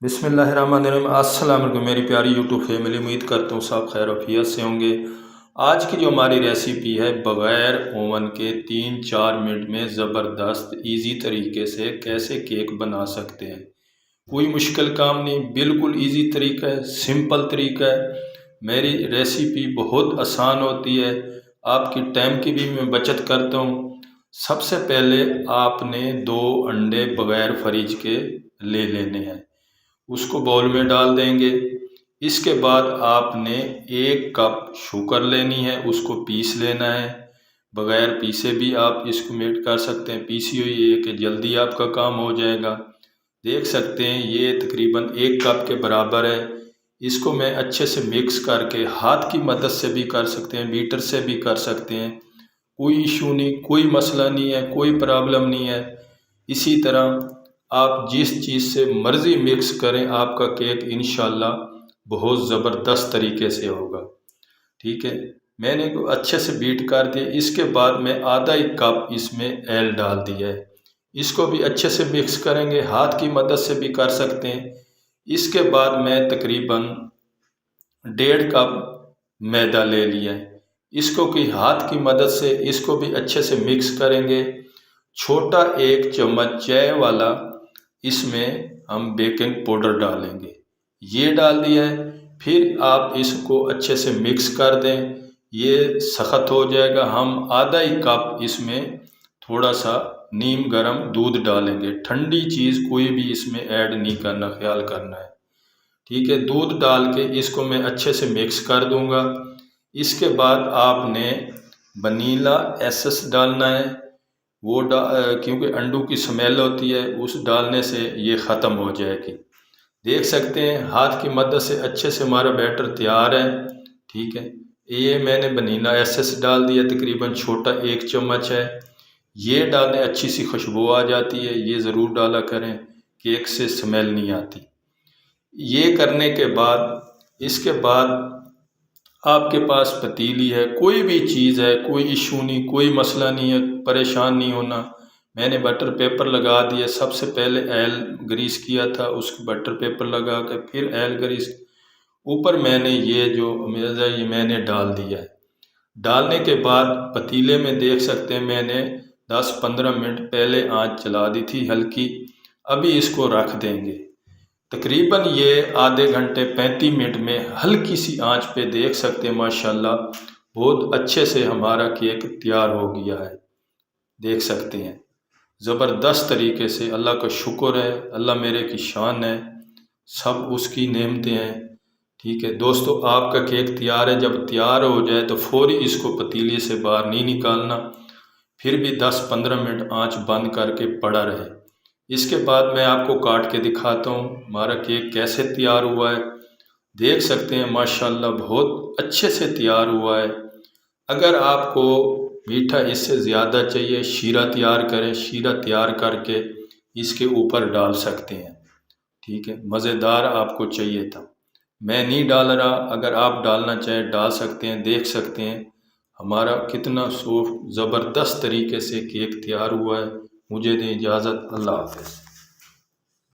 बिस्मिल्लाहिर्रहमानिर्रहीम। अस्सलाम वालेकुम मेरी प्यारी यूट्यूब फैमिली, उम्मीद करता हूँ सब खैर आफियत से होंगे। आज की जो हमारी रेसिपी है, बग़ैर ओवन के 3-4 मिनट में ज़बरदस्त इजी तरीके से कैसे केक बना सकते हैं। कोई मुश्किल काम नहीं, बिल्कुल इजी तरीका है, सिंपल तरीका है। मेरी रेसिपी बहुत आसान होती है, आपकी टाइम की भी मैं बचत करता हूँ। सबसे पहले आपने 2 अंडे बग़ैर फ्रिज के ले लेने हैं, उसको बाउल में डाल देंगे। इसके बाद आपने 1 कप शुगर लेनी है, उसको पीस लेना है। बग़ैर पीसे भी आप इसको मेड कर सकते हैं, पीसी हुई है कि जल्दी आपका काम हो जाएगा। देख सकते हैं ये तकरीबन 1 कप के बराबर है। इसको मैं अच्छे से मिक्स करके हाथ की मदद से भी कर सकते हैं, बीटर से भी कर सकते हैं, कोई इशू नहीं, कोई मसला नहीं है, कोई प्रॉब्लम नहीं है। इसी तरह आप जिस चीज़ से मर्ज़ी मिक्स करें, आपका केक इंशाल्लाह बहुत ज़बरदस्त तरीके से होगा। ठीक है, मैंने अच्छे से बीट कर दिया। इसके बाद मैं आधा 1 कप इसमें एल डाल दिया है। इसको भी अच्छे से मिक्स करेंगे, हाथ की मदद से भी कर सकते हैं। इसके बाद मैं तकरीबन 1.5 कप मैदा ले लिया है। इसको की हाथ की मदद से इसको भी अच्छे से मिक्स करेंगे। छोटा 1 चम्मच चाय वाला इसमें हम बेकिंग पाउडर डालेंगे, ये डाल दिया है। फिर आप इसको अच्छे से मिक्स कर दें, ये सख्त हो जाएगा। हम आधा 1 कप इसमें थोड़ा सा नीम गर्म दूध डालेंगे। ठंडी चीज़ कोई भी इसमें ऐड नहीं करना, ख्याल करना है। ठीक है, दूध डाल के इसको मैं अच्छे से मिक्स कर दूंगा। इसके बाद आपने वनीला एसेंस डालना है, वो क्योंकि अंडों की स्मेल होती है, उस डालने से ये ख़त्म हो जाएगी। देख सकते हैं हाथ की मदद से अच्छे से हमारा बैटर तैयार है। ठीक है, ये मैंने वनीला एसेंस डाल दिया, तकरीबन छोटा 1 चम्मच है। ये डालने अच्छी सी खुशबू आ जाती है, ये ज़रूर डाला करें, केक से स्मेल नहीं आती। ये करने के बाद इसके बाद आपके पास पतीली है, कोई भी चीज़ है, कोई इशू नहीं, कोई मसला नहीं है, परेशान नहीं होना। मैंने बटर पेपर लगा दिया। सबसे पहले ऑयल ग्रीस किया था, उसको बटर पेपर लगा के फिर ऑयल ग्रीस ऊपर मैंने ये जो मेज़ा ये मैंने डाल दिया है। डालने के बाद पतीले में देख सकते हैं मैंने 10-15 मिनट पहले आंच चला दी थी हल्की। अभी इसको रख देंगे। तकरीबन ये आधे घंटे 35 मिनट में हल्की सी आंच पे देख सकते हैं माशाल्लाह बहुत अच्छे से हमारा केक तैयार हो गया है। देख सकते हैं ज़बरदस्त तरीके से। अल्लाह का शुक्र है, अल्लाह मेरे की शान है, सब उसकी नेमतें हैं। ठीक है दोस्तों, आपका केक तैयार है। जब तैयार हो जाए तो फौरी इसको पतीले से बाहर नहीं निकालना, फिर भी 10-15 मिनट आंच बंद करके पड़ा रहे। इसके बाद मैं आपको काट के दिखाता हूँ हमारा केक कैसे तैयार हुआ है। देख सकते हैं माशाल्लाह बहुत अच्छे से तैयार हुआ है। अगर आपको मीठा इससे ज़्यादा चाहिए, शीरा तैयार करें, शीरा तैयार करके इसके ऊपर डाल सकते हैं। ठीक है, मज़ेदार आपको चाहिए था, मैं नहीं डाल रहा। अगर आप डालना चाहें डाल सकते हैं। देख सकते हैं हमारा कितना सॉफ्ट ज़बरदस्त तरीके से केक तैयार हुआ है। मुझे दें इजाज़त, अल्लाह हाफ़िज़।